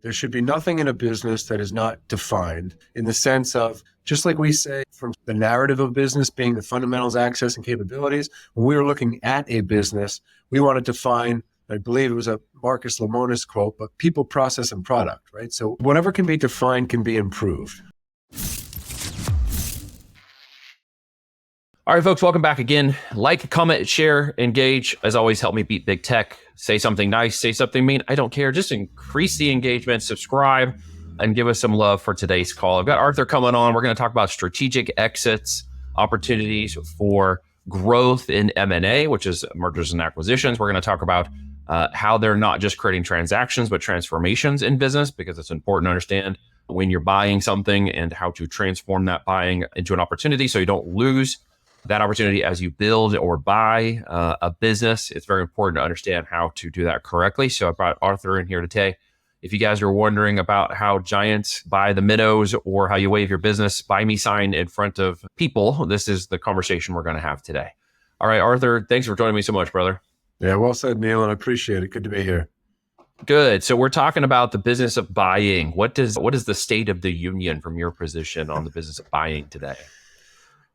There should be nothing in a business that is not defined in the sense of, just like we say from the narrative of business being the fundamentals, access, and capabilities, when we were looking at a business, we want to define, I believe it was a Marcus Lemonis quote, but people, process, and product, right? So whatever can be defined can be improved. All right, folks, welcome back again. Like, comment, share, engage. As always, help me beat big tech. Say something nice, say something mean. I don't care. Just increase the engagement, subscribe, and give us some love for today's call. I've got Arthur coming on. We're going to talk about strategic exits, opportunities for growth in M&A, which is mergers and acquisitions. We're going to talk about how they're not just creating transactions, but transformations in business, because it's important to understand when you're buying something and how to transform that buying into an opportunity so you don't lose that opportunity as you build or buy a business. It's very important to understand how to do that correctly. So I brought Arthur in here today. If you guys are wondering about how giants buy the minnows or how you wave your business buy me sign in front of people, this is the conversation we're going to have today. All right, Arthur, thanks for joining me so much, brother. Yeah, well said, Neil, and I appreciate it. Good to be here. Good. So we're talking about the business of buying. What is the state of the union from your position on the business of buying today?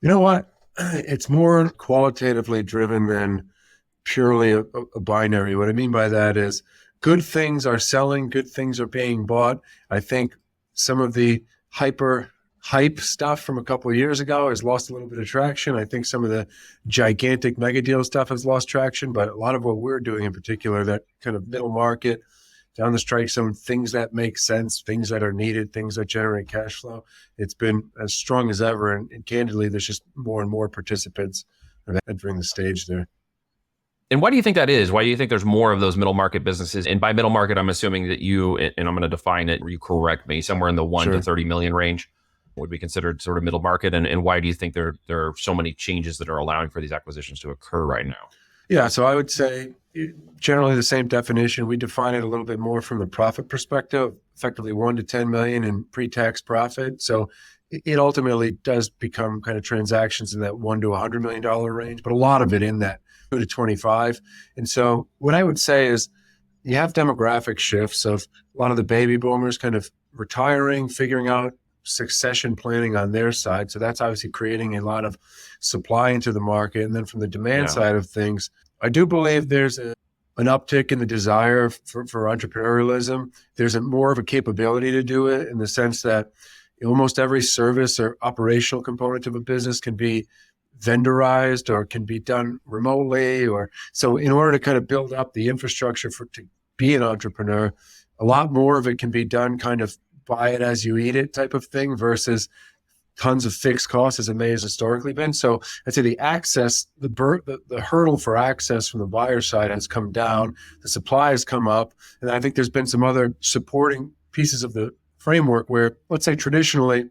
You know what? It's more qualitatively driven than purely a binary. What I mean by that is good things are selling, good things are being bought. I think some of the hype stuff from a couple of years ago has lost a little bit of traction. I think some of the gigantic mega deal stuff has lost traction, but a lot of what we're doing in particular, that kind of middle market, down the strike, some things that make sense, things that are needed, things that generate cash flow. It's been as strong as ever. And candidly, there's just more and more participants entering the stage there. And why do you think that is? Why do you think there's more of those middle market businesses? And by middle market, I'm assuming that you, and I'm going to define it, you correct me, somewhere in the 1 to 30 million range would be considered sort of middle market. And why do you think there are so many changes that are allowing for these acquisitions to occur right now? Yeah, so I would say generally the same definition. We define it a little bit more from the profit perspective, effectively 1 to 10 million in pre-tax profit. So it ultimately does become kind of transactions in that $1 to $100 million range, but a lot of it in that 2 to 25. And so what I would say is you have demographic shifts of a lot of the baby boomers kind of retiring, figuring out succession planning on their side. So that's obviously creating a lot of supply into the market. And then from the demand side of things, I do believe there's an uptick in the desire for entrepreneurialism. There's more of a capability to do it in the sense that almost every service or operational component of a business can be vendorized or can be done remotely. Or so in order to kind of build up the infrastructure to be an entrepreneur, a lot more of it can be done kind of buy it as you eat it type of thing versus tons of fixed costs as it may have historically been. So I'd say the access, the hurdle for access from the buyer side has come down, the supply has come up, and I think there's been some other supporting pieces of the framework where, let's say traditionally,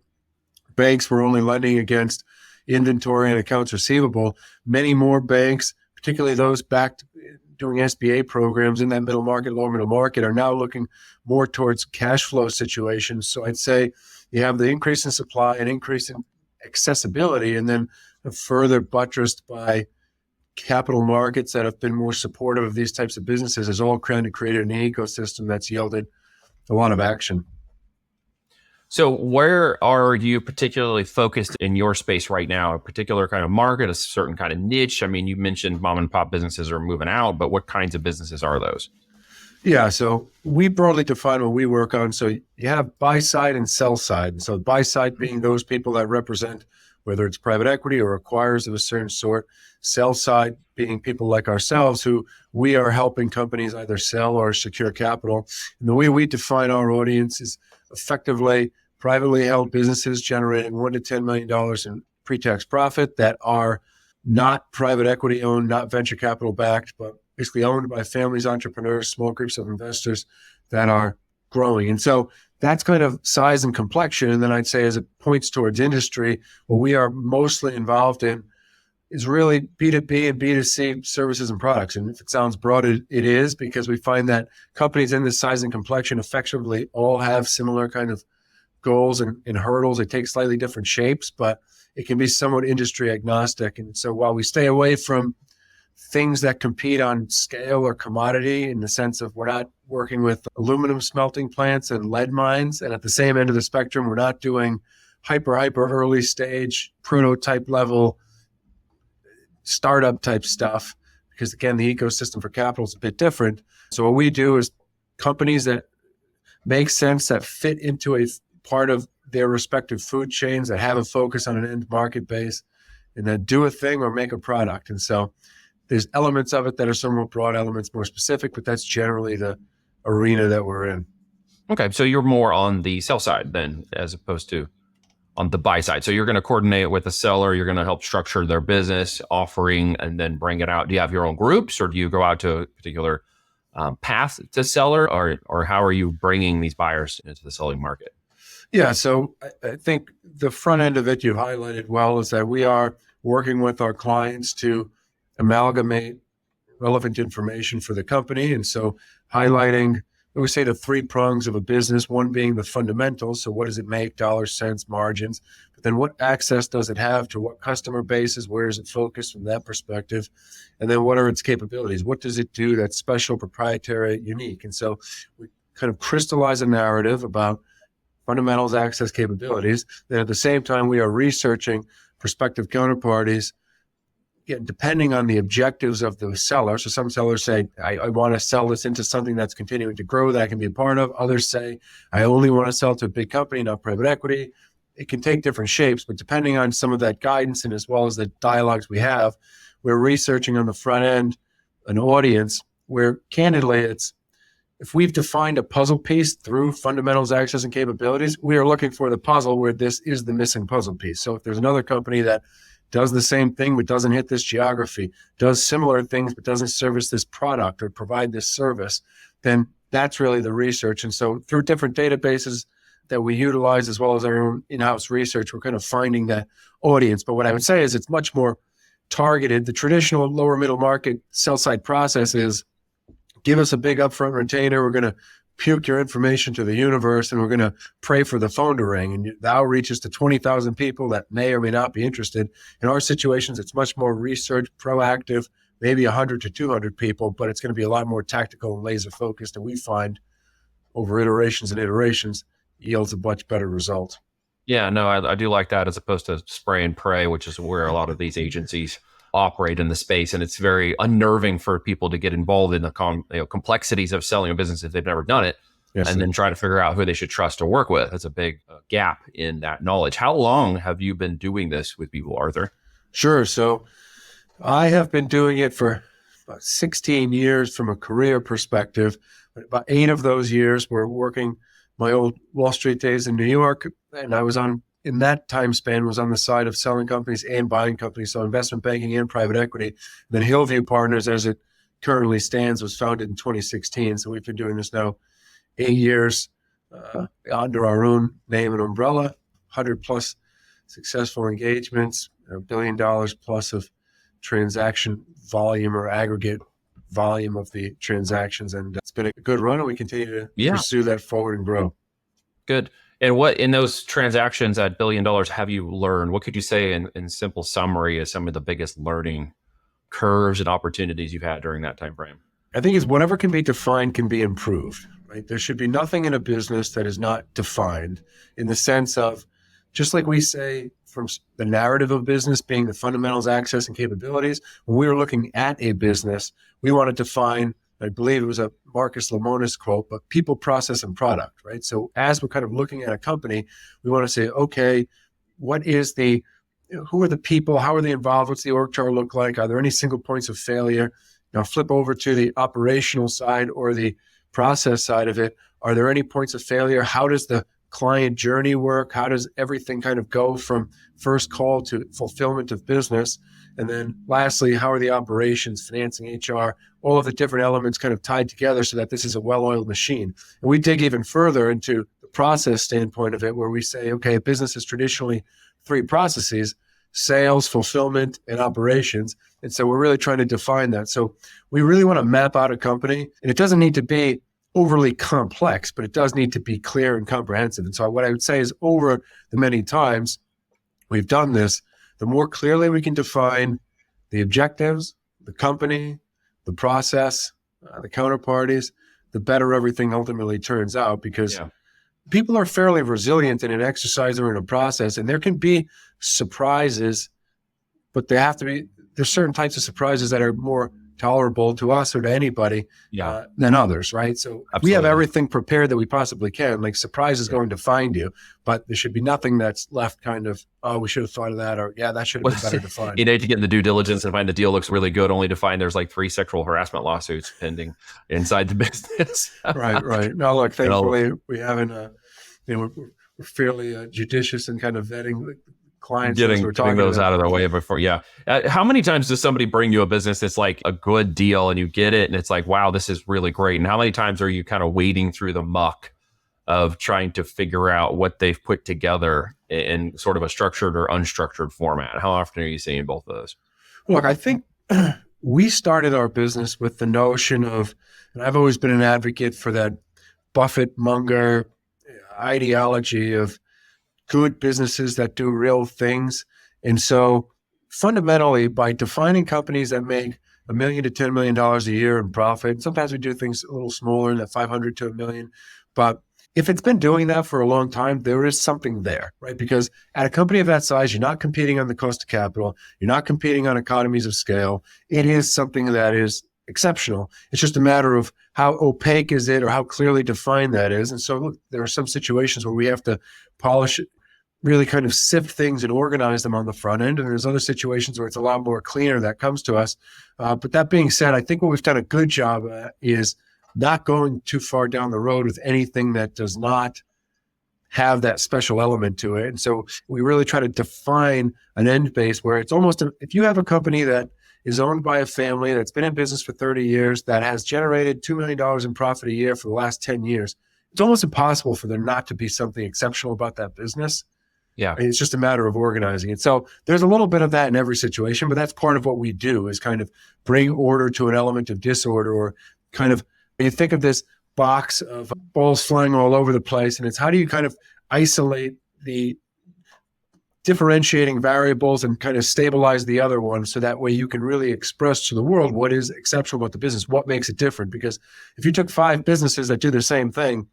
banks were only lending against inventory and accounts receivable. Many more banks, particularly those backed doing SBA programs in that middle market, lower middle market, are now looking more towards cash flow situations. So I'd say you have the increase in supply and increase in accessibility, and then further buttressed by capital markets that have been more supportive of these types of businesses has all kind of created an ecosystem that's yielded a lot of action. So where are you particularly focused in your space right now? A particular kind of market, a certain kind of niche? I mean, you mentioned mom and pop businesses are moving out, but what kinds of businesses are those? Yeah, so we broadly define what we work on. So you have buy side and sell side. So buy side being those people that represent whether it's private equity or acquirers of a certain sort. Sell side being people like ourselves who we are helping companies either sell or secure capital. And the way we define our audience is effectively privately held businesses generating $1 to $10 million in pre-tax profit that are not private equity owned, not venture capital backed, but basically owned by families, entrepreneurs, small groups of investors that are growing. And so that's kind of size and complexion. And then I'd say as it points towards industry, what we are mostly involved in is really B2B and B2C services and products. And if it sounds broad, it is, because we find that companies in this size and complexion effectively all have similar kind of goals and hurdles. They take slightly different shapes, but it can be somewhat industry agnostic. And so while we stay away from things that compete on scale or commodity, in the sense of we're not working with aluminum smelting plants and lead mines. And at the same end of the spectrum, we're not doing hyper early stage prototype level startup type stuff, because again, the ecosystem for capital is a bit different. So what we do is companies that make sense, that fit into a part of their respective food chains, that have a focus on an end market base, and that do a thing or make a product. And so there's elements of it that are somewhat broad, elements more specific, but that's generally the arena that we're in. Okay, so you're more on the sell side then, as opposed to on the buy side. So you're going to coordinate with the seller, you're going to help structure their business offering and then bring it out. Do you have your own groups, or do you go out to a particular path to seller, or how are you bringing these buyers into the selling market? Yeah, so I think the front end of it you highlighted well, is that we are working with our clients to amalgamate relevant information for the company. And so highlighting, we say, the three prongs of a business, one being the fundamentals. So what does it make, dollars, cents, margins? But then what access does it have to what customer bases? Where is it focused from that perspective? And then what are its capabilities? What does it do that's special, proprietary, unique? And so we kind of crystallize a narrative about fundamentals, access, capabilities. Then at the same time, we are researching prospective counterparties, depending on the objectives of the seller. So some sellers say, I want to sell this into something that's continuing to grow that I can be a part of. Others say, I only want to sell to a big company, not private equity. It can take different shapes, but depending on some of that guidance and as well as the dialogues we have, we're researching on the front end an audience where candidly it's, if we've defined a puzzle piece through fundamentals, access, and capabilities, we are looking for the puzzle where this is the missing puzzle piece. So if there's another company that does the same thing but doesn't hit this geography, does similar things but doesn't service this product or provide this service, then that's really the research. And so through different databases that we utilize as well as our own in-house research, we're kind of finding that audience. But what I would say is it's much more targeted. The traditional lower middle market sell-side process is, give us a big upfront retainer, we're going to puke your information to the universe, and we're going to pray for the phone to ring. And the outreach is to 20,000 people that may or may not be interested. In our situations, it's much more research, proactive, maybe 100 to 200 people, but it's going to be a lot more tactical and laser focused. And we find over iterations and iterations yields a much better result. Yeah, no, I do like that, as opposed to spray and pray, which is where a lot of these agencies operate in the space. And it's very unnerving for people to get involved in the complexities of selling a business if they've never done it. Yes, and then try to figure out who they should trust or work with. That's a big gap in that knowledge. How long have you been doing this with people, Arthur? Sure. So I have been doing it for about 16 years from a career perspective. About 8 of those years were working my old Wall Street days in New York. And I was in that time span, was on the side of selling companies and buying companies, so investment banking and private equity. And then Hillview Partners, as it currently stands, was founded in 2016. So we've been doing this now 8 years under our own name and umbrella, 100 plus successful engagements, $1 billion plus of transaction volume or aggregate volume of the transactions. And it's been a good run, and we continue to pursue that forward and grow. Good. And what in those transactions at $1 billion have you learned? What could you say in simple summary as some of the biggest learning curves and opportunities you've had during that time frame? I think it's whatever can be defined can be improved, right? There should be nothing in a business that is not defined, in the sense of, just like we say from the narrative of business being the fundamentals, access, and capabilities, when we were looking at a business, we wanted to define, I believe it was a Marcus Lemonis quote, but people, process, and product, right? So as we're kind of looking at a company, we want to say, okay, who are the people? How are they involved? What's the org chart look like? Are there any single points of failure? Now flip over to the operational side or the process side of it. Are there any points of failure? How does the client journey work? How does everything kind of go from first call to fulfillment of business? And then lastly, how are the operations, financing, HR, all of the different elements kind of tied together so that this is a well-oiled machine? And we dig even further into the process standpoint of it, where we say, okay, a business is traditionally 3 processes: sales, fulfillment, and operations. And so we're really trying to define that. So we really want to map out a company, and it doesn't need to be overly complex, but it does need to be clear and comprehensive. And so what I would say is, over the many times we've done this, the more clearly we can define the objectives, the company, the process, the counterparties, the better everything ultimately turns out, because people are fairly resilient in an exercise or in a process, and there can be surprises, but they have to be, there's certain types of surprises that are more tolerable to us or to anybody than others, right? So we have everything prepared that we possibly can. Like, surprise is going to find you, but there should be nothing that's left kind of, oh, we should have thought of that, or that should have been better defined. You need to get in the due diligence and find the deal looks really good, only to find there's like 3 sexual harassment lawsuits pending inside the business. Right. No, look, thankfully we haven't, we're fairly judicious in kind of vetting clients, getting those out of the way before. How many times does somebody bring you a business that's like a good deal and you get it and it's like, wow, this is really great? And how many times are you kind of wading through the muck of trying to figure out what they've put together in sort of a structured or unstructured format? How often are you seeing both of those? Look, I think we started our business with the notion of, and I've always been an advocate for that Buffett Munger ideology of good businesses that do real things. And so fundamentally, by defining companies that make $1 million to $10 million a year in profit, sometimes we do things a little smaller, that 500 to $1 million. But if it's been doing that for a long time, there is something there, right? Because at a company of that size, you're not competing on the cost of capital. You're not competing on economies of scale. It is something that is exceptional. It's just a matter of how opaque is it or how clearly defined that is. And so look, there are some situations where we have to polish it, really kind of sift things and organize them on the front end. And there's other situations where it's a lot more cleaner that comes to us. But that being said, I think what we've done a good job at is not going too far down the road with anything that does not have that special element to it. And so we really try to define an end base where it's almost, if you have a company that is owned by a family that's been in business for 30 years, that has generated $2 million in profit a year for the last 10 years, it's almost impossible for there not to be something exceptional about that business. Yeah. It's just a matter of organizing it. So there's a little bit of that in every situation, but that's part of what we do, is kind of bring order to an element of disorder, or kind of, you think of this box of balls flying all over the place, and it's how do you kind of isolate the differentiating variables and kind of stabilize the other ones, so that way you can really express to the world what is exceptional about the business, what makes it different. Because if you took 5 businesses that do the same thing,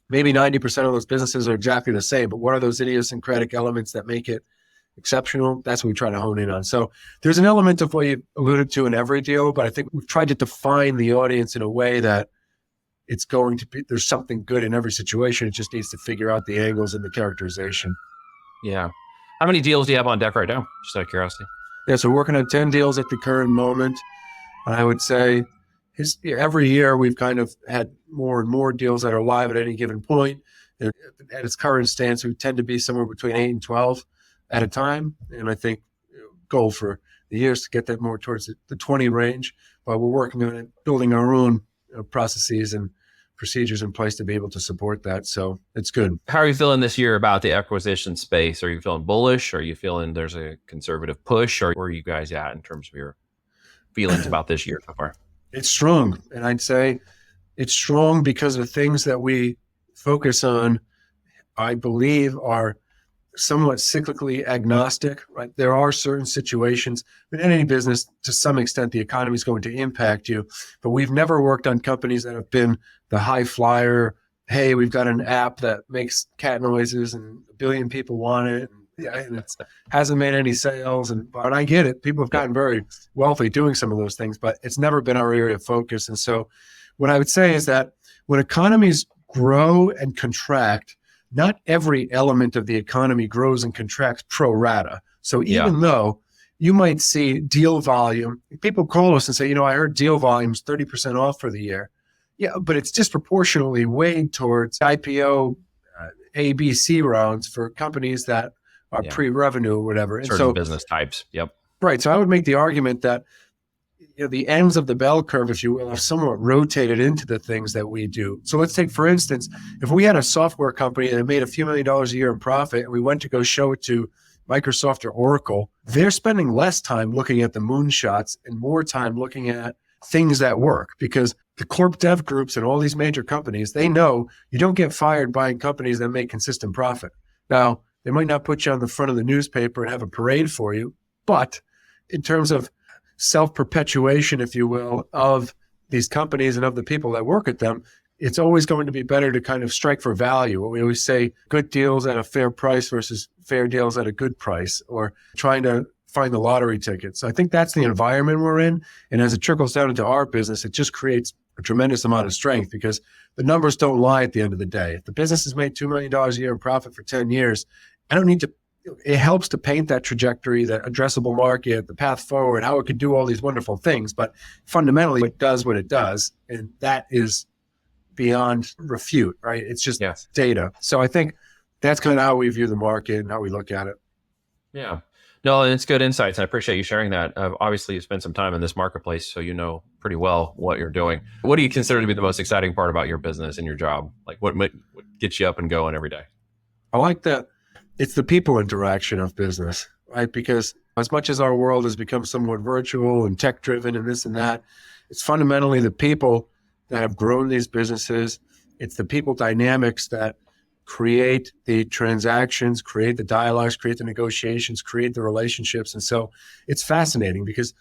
maybe 90% of those businesses are exactly the same, but what are those idiosyncratic elements that make it exceptional? That's what we try to hone in on. So there's an element of what you alluded to in every deal, but I think we've tried to define the audience in a way that it's going to be, there's something good in every situation. It just needs to figure out the angles and the characterization. Yeah. How many deals do you have on deck right now? Just out of curiosity. Yeah, so we're working on 10 deals at the current moment. And I would say every year we've kind of had more and more deals that are live at any given point. And at its current stance, we tend to be somewhere between 8 and 12 at a time. And I think goal for the years to get that more towards the 20 range. But we're working on it, building our own processes and procedures in place to be able to support that. So it's good. How are you feeling this year about the acquisition space? Are you feeling bullish? Are you feeling there's a conservative push? Or where are you guys at in terms of your feelings about this year so far? It's strong. And I'd say it's strong because the things that we focus on, I believe, are somewhat cyclically agnostic, right? There are certain situations, but in any business, to some extent, the economy is going to impact you. But we've never worked on companies that have been the high flyer. Hey, we've got an app that makes cat noises and 1 billion people want it. And it hasn't made any sales. But I get it. People have gotten very wealthy doing some of those things, but it's never been our area of focus. And so what I would say is that when economies grow and contract, not every element of the economy grows and contracts pro rata. So even though you might see deal volume, people call us and say, I heard deal volume's 30% off for the year. Yeah, but it's disproportionately weighed towards IPO ABC rounds for companies that are pre-revenue or whatever. And certain business types. Yep. Right. So I would make the argument that the ends of the bell curve, if you will, are somewhat rotated into the things that we do. So let's take, for instance, if we had a software company that made a few $1 million a year in profit, and we went to go show it to Microsoft or Oracle, they're spending less time looking at the moonshots and more time looking at things that work, because the corp dev groups and all these major companies, they know you don't get fired buying companies that make consistent profit. Now, they might not put you on the front of the newspaper and have a parade for you, but in terms of self-perpetuation, if you will, of these companies and of the people that work at them, it's always going to be better to kind of strike for value. We always say good deals at a fair price versus fair deals at a good price, or trying to find the lottery ticket. So I think that's the environment we're in. And as it trickles down into our business, it just creates a tremendous amount of strength because the numbers don't lie at the end of the day. If the business has made $2 million a year in profit for 10 years, I don't need to, it helps to paint that trajectory, that addressable market, the path forward, how it could do all these wonderful things. But fundamentally, it does what it does. And that is beyond refute, right? It's just data. So I think that's kind of how we view the market and how we look at it. Yeah. No, and it's good insights. I appreciate you sharing that. Obviously, you spent some time in this marketplace, so you know pretty well what you're doing. What do you consider to be the most exciting part about your business and your job? Like what gets you up and going every day? I like that it's the people interaction of business, right? Because as much as our world has become somewhat virtual and tech-driven and this and that, it's fundamentally the people that have grown these businesses. It's the people dynamics that create the transactions, create the dialogues, create the negotiations, create the relationships. And so it's fascinating because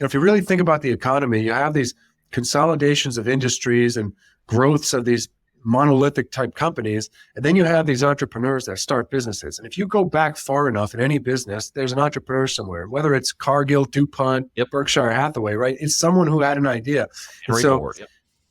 if you really think about the economy, you have these consolidations of industries and growths of these monolithic type companies. And then you have these entrepreneurs that start businesses. And if you go back far enough in any business, there's an entrepreneur somewhere, whether it's Cargill, DuPont, Berkshire Hathaway, right? It's someone who had an idea.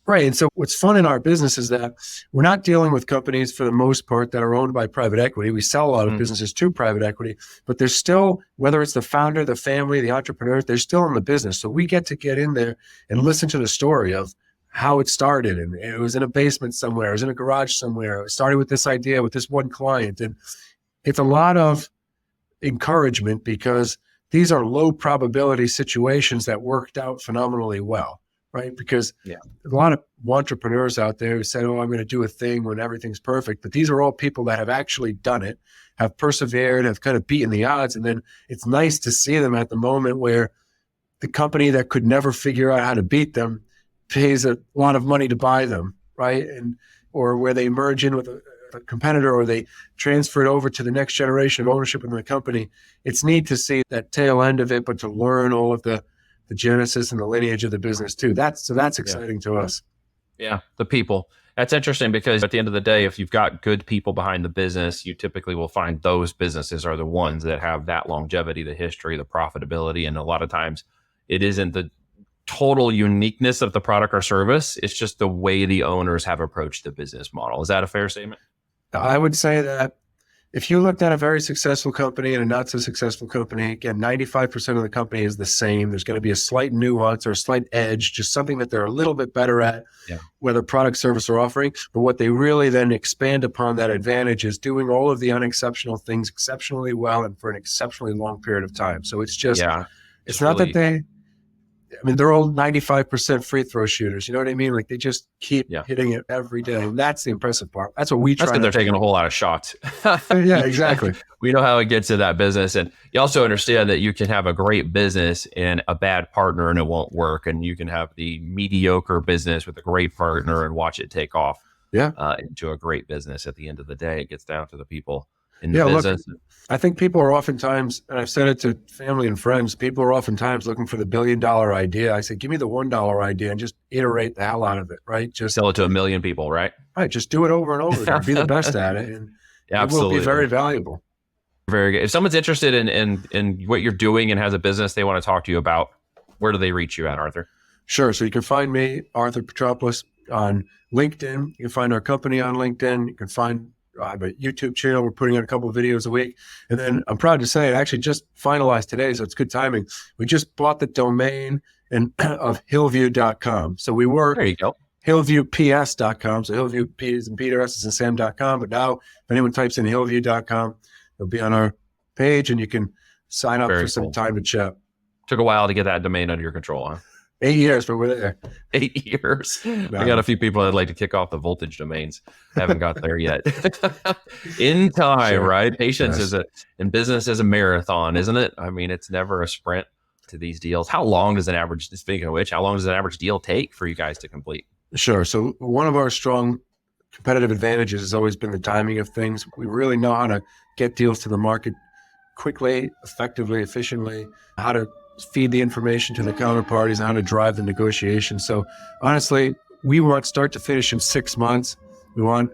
Right. And so what's fun in our business is that we're not dealing with companies for the most part that are owned by private equity. We sell a lot of businesses to private equity, but there's still, whether it's the founder, the family, the entrepreneurs, they're still in the business. So we get to get in there and listen to the story of how it started. And it was in a basement somewhere, it was in a garage somewhere. It started with this idea with this one client. And it's a lot of encouragement because these are low probability situations that worked out phenomenally well. Right? Because a lot of entrepreneurs out there who say, oh, I'm going to do a thing when everything's perfect. But these are all people that have actually done it, have persevered, have kind of beaten the odds. And then it's nice to see them at the moment where the company that could never figure out how to beat them pays a lot of money to buy them, right? And or where they merge in with a competitor or they transfer it over to the next generation of ownership in the company. It's neat to see that tail end of it, but to learn all of the genesis and the lineage of the business too. That's exciting to us. Yeah, the people. That's interesting because at the end of the day, if you've got good people behind the business, you typically will find those businesses are the ones that have that longevity, the history, the profitability. And a lot of times it isn't the total uniqueness of the product or service. It's just the way the owners have approached the business model. Is that a fair statement? I would say that if you looked at a very successful company and a not so successful company, again, 95% of the company is the same. There's going to be a slight nuance or a slight edge, just something that they're a little bit better at, whether product, service, or offering. But what they really then expand upon that advantage is doing all of the unexceptional things exceptionally well and for an exceptionally long period of time. So it's just, it's not really, that they're all 95% free throw shooters. You know what I mean? Like they just keep hitting it every day. And that's the impressive part. That's what we try. That's because they're taking a whole lot of shots. Yeah, exactly. We know how it gets in that business. And you also understand that you can have a great business and a bad partner and it won't work. And you can have the mediocre business with a great partner and watch it take off into a great business. At the end of the day, it gets down to the people in the business. Look, I think people are oftentimes, and I've said it to family and friends, people are oftentimes looking for the $1 billion idea. I say, give me the $1 idea and just iterate the hell out of it, right? Just sell it to 1 million people, right? Right. Just do it over and over again. Be the best at it. And it will be very valuable. Very good. If someone's interested in what you're doing and has a business they want to talk to you about, where do they reach you at, Arthur? Sure. So you can find me, Arthur Petropoulos, on LinkedIn. You can find our company on LinkedIn. You can find I have a YouTube channel. We're putting out a couple of videos a week. And then I'm proud to say it actually just finalized today, so it's good timing. We just bought the domain of hillview.com. So we were there you go. hillviewps.com. So Hillview P is in Peter, S is in Sam.com. But now if anyone types in hillview.com, they'll be on our page and you can sign up for some time to chat. Took a while to get that domain under your control, huh? 8 years, but we're there. 8 years. No. I got a few people that'd like to kick off the voltage domains. Haven't got there yet. In time, right? Patience in business is a marathon, isn't it? I mean, it's never a sprint to these deals. How long does speaking of which, how long does an average deal take for you guys to complete? Sure. So one of our strong competitive advantages has always been the timing of things. We really know how to get deals to the market quickly, effectively, efficiently, how to feed the information to the counterparties on how to drive the negotiation. So honestly, we want start to finish in 6 months. We want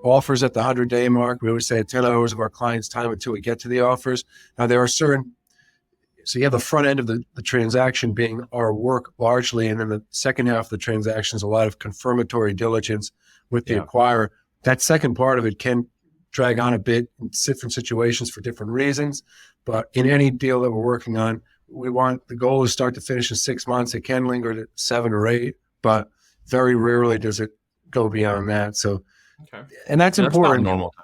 offers at the 100-day mark. We always say 10 hours of our clients' time until we get to the offers. Now, there are certain, so you have the front end of the transaction being our work largely, and then the second half of the transaction is a lot of confirmatory diligence with the acquirer. That second part of it can drag on a bit in different situations for different reasons. But in any deal that we're working on, the goal is start to finish in 6 months. It can linger to 7 or 8, but very rarely does it go beyond that. So, and that's important. Normal.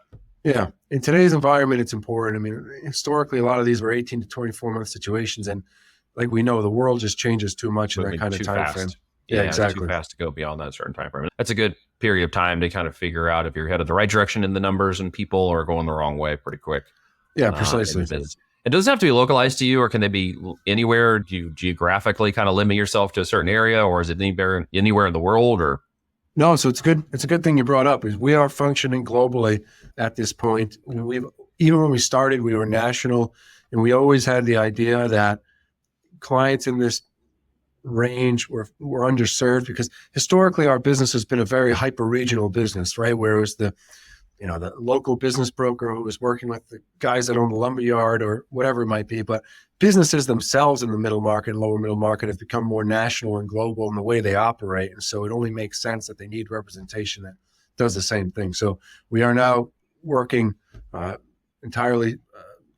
Yeah. In today's environment, it's important. I mean, historically, a lot of these were 18 to 24 month situations. And like we know, the world just changes too much in that kind of time frame. Yeah, exactly. Too fast to go beyond that certain time frame. That's a good period of time to kind of figure out if you're headed the right direction in the numbers and people or going the wrong way pretty quick. Yeah, precisely. It doesn't have to be localized to you, or can they be anywhere? Do you geographically kind of limit yourself to a certain area, or is it anywhere in the world? Or no, so it's good. It's a good thing you brought up. Is we are functioning globally at this point. Even when we started, we were national, and we always had the idea that clients in this range were underserved because historically our business has been a very hyper regional business, right? Where it was the local business broker who was working with the guys that own the lumberyard or whatever it might be. But businesses themselves in the middle market and lower middle market have become more national and global in the way they operate. And so it only makes sense that they need representation that does the same thing. So we are now working entirely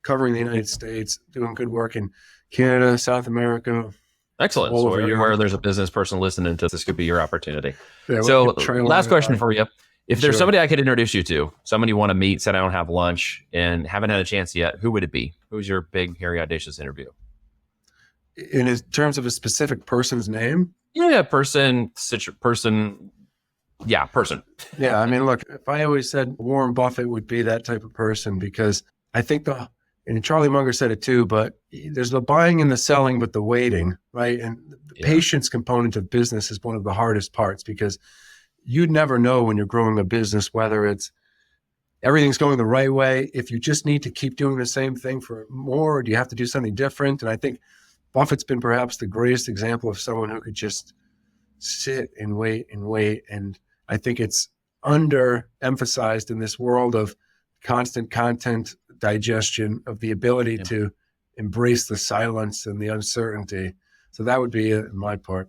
covering the United States, doing good work in Canada, South America. Excellent. So where there's a business person listening to this could be your opportunity. Yeah, so last question for you. If there's somebody I could introduce you to, somebody you want to meet, sit down, have lunch, and haven't had a chance yet, who would it be? Who's your big, hairy, audacious interview? In terms of a specific person's name? Yeah, person. Yeah, person. Yeah, I mean, look, if I always said Warren Buffett would be that type of person, because I think and Charlie Munger said it too, but there's the buying and the selling, but the waiting, right? And the patience component of business is one of the hardest parts, because you'd never know when you're growing a business whether it's everything's going the right way, if you just need to keep doing the same thing for more, or do you have to do something different? And I think Buffett's been perhaps the greatest example of someone who could just sit and wait. And I think it's underemphasized in this world of constant content digestion, of the ability to embrace the silence and the uncertainty. So that would be it in my part.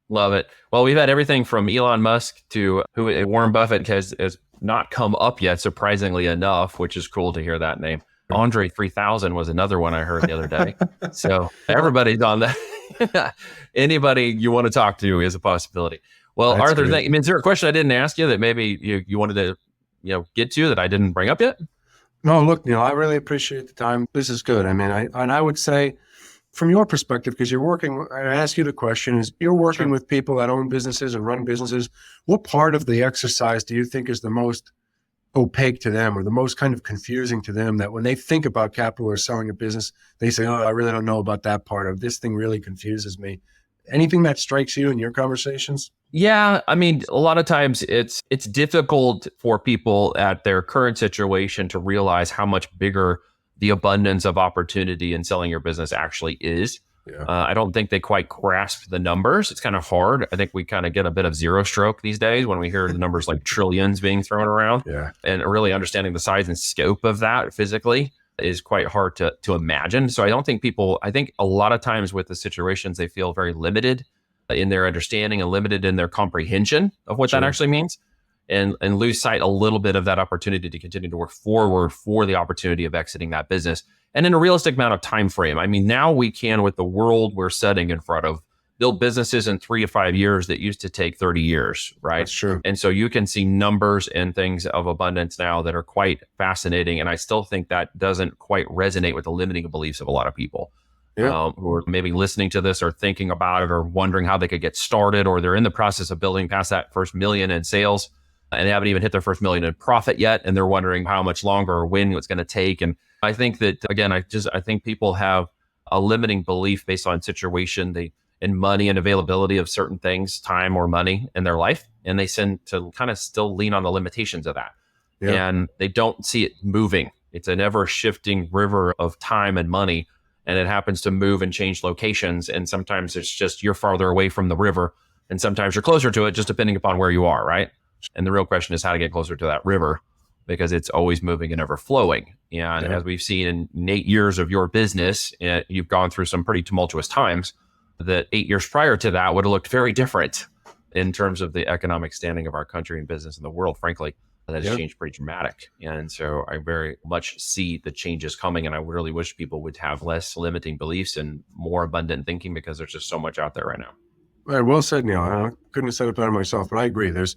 Love it. Well, we've had everything from Elon Musk to Warren Buffett has not come up yet, surprisingly enough, which is cool to hear that name. Andre 3000 was another one I heard the other day. So everybody's on that. Anybody you want to talk to is a possibility. Well, that's Arthur, is there a question I didn't ask you that maybe you wanted to get to that I didn't bring up yet? No, look, Neil, I really appreciate the time. This is good. I mean, I would say, from your perspective, because I ask you the question, is you're working with people that own businesses and run businesses. What part of the exercise do you think is the most opaque to them, or the most kind of confusing to them, that when they think about capital or selling a business, they say, oh, I really don't know about that part of this thing, really confuses me. Anything that strikes you in your conversations? Yeah, I mean, a lot of times it's difficult for people at their current situation to realize how much bigger the abundance of opportunity in selling your business actually is. Yeah. I don't think they quite grasp the numbers. It's kind of hard. I think we kind of get a bit of zero stroke these days when we hear the numbers like trillions being thrown around. Yeah. And really understanding the size and scope of that physically is quite hard to imagine. So I think a lot of times with the situations, they feel very limited in their understanding and limited in their comprehension of what that actually means, and lose sight a little bit of that opportunity to continue to work forward for the opportunity of exiting that business. And in a realistic amount of time frame. I mean, now we can, with the world we're setting in front of, build businesses in 3 to 5 years that used to take 30 years, right? That's true. And so you can see numbers and things of abundance now that are quite fascinating. And I still think that doesn't quite resonate with the limiting beliefs of a lot of people who are maybe listening to this or thinking about it or wondering how they could get started, or they're in the process of building past that first million in sales and they haven't even hit their first million in profit yet. And they're wondering how much longer or when it's going to take. And I think that, again, I think people have a limiting belief based on situation, and money and availability of certain things, time or money in their life. And they tend to kind of still lean on the limitations of that. Yeah. And they don't see it moving. It's an ever shifting river of time and money. and it happens to move and change locations. And sometimes it's just you're farther away from the river, and sometimes you're closer to it, just depending upon where you are, right? And the real question is how to get closer to that river, because it's always moving and ever flowing. And as we've seen in 8 years of your business, you've gone through some pretty tumultuous times that 8 years prior to that would have looked very different in terms of the economic standing of our country and business in the world, frankly. That has changed pretty dramatic. And so I very much see the changes coming. And I really wish people would have less limiting beliefs and more abundant thinking, because there's just so much out there right now. Right, well said, Neil. I couldn't have said it better myself, but I agree. There's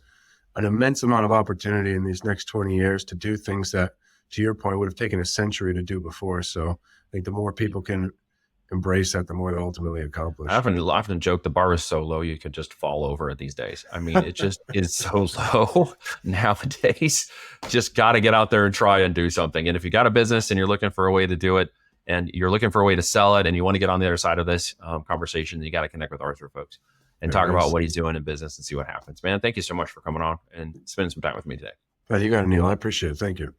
an immense amount of opportunity in these next 20 years to do things that, to your point, would have taken a century to do before. So I think the more people can embrace that, the more they'll ultimately accomplish. I often joke the bar is so low you could just fall over it these days. I mean, it just is so low nowadays. Just got to get out there and try and do something. And if you got a business and you're looking for a way to do it, and you're looking for a way to sell it, and you want to get on the other side of this conversation, you got to connect with Arthur, folks, and talk about what he's doing in business and see what happens. Man, thank you so much for coming on and spending some time with me today. You got it, Neil. I appreciate it. Thank you.